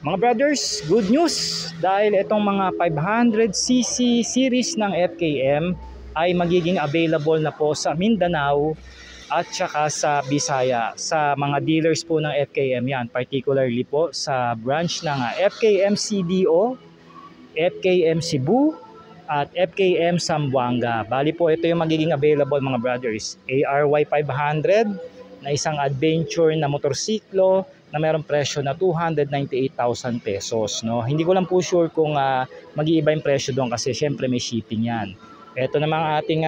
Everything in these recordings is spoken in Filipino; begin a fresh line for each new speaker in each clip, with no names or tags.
Mga brothers, good news dahil itong mga 500cc series ng FKM ay magiging available na po sa Mindanao at saka sa Bisaya sa mga dealers po ng FKM yan, particularly po sa branch ng FKM CDO, FKM Cebu at FKM Zamboanga. Bali po ito yung magiging available mga brothers. ARY 500 na isang adventure na motorsiklo na mayroong presyo na 298,000 pesos. No? Hindi ko lang po sure kung mag-iiba yung presyo doon kasi syempre may shipping yan. Ito namang ating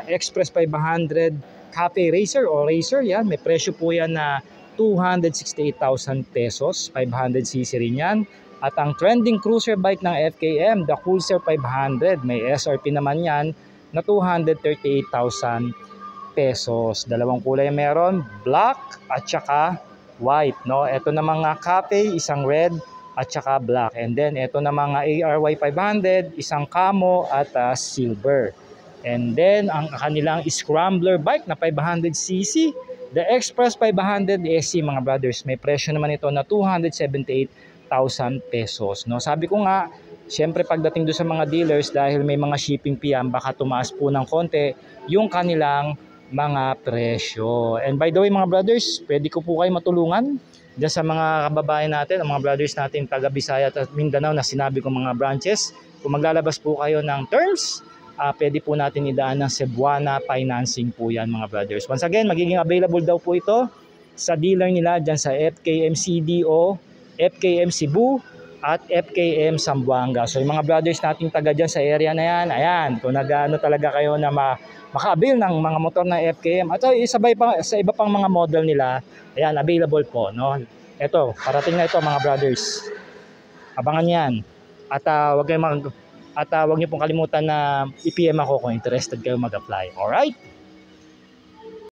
Express 500 Cafe Racer o Racer yan. May presyo po yan na 268,000 pesos. 500cc rin yan. At ang trending cruiser bike ng FKM, the Pulsar 500, may SRP naman yan na 238,000 pesos. Dalawang kulay meron, black at saka white. No? Ito na mga cafe, isang red at saka black. And then ito na mga ARY 500, isang camo at silver. And then ang kanilang scrambler bike na 500cc, the Express 500 SC mga brothers, may presyo naman ito na 278,000 pesos. No, sabi ko nga, syempre pagdating doon sa mga dealers dahil may mga shipping fee yan, baka tumaas po ng konti yung kanilang mga presyo. And by the way mga brothers, pwede ko po kayo matulungan dyan sa mga kababayan natin, ang mga brothers natin taga Bisaya at Mindanao na sinabi ko mga branches. Kung maglalabas po kayo ng terms, pwede po natin idaan ng Cebuana financing po yan mga brothers. Once again, magiging available daw po ito sa dealer nila dyan sa FKM CDO, FKM Cebu at FKM Zamboanga. So yung mga brothers nating taga dyan sa area na yan, ayan, kung nag-ano talaga kayo na maka-avail ng mga motor ng FKM at isabay pa sa iba pang mga model nila, ayan, available po, no? Ito, parating na ito mga brothers. Abangan yan. At wag niyo pong kalimutan na i-PM ako kung interested kayo mag-apply. Alright?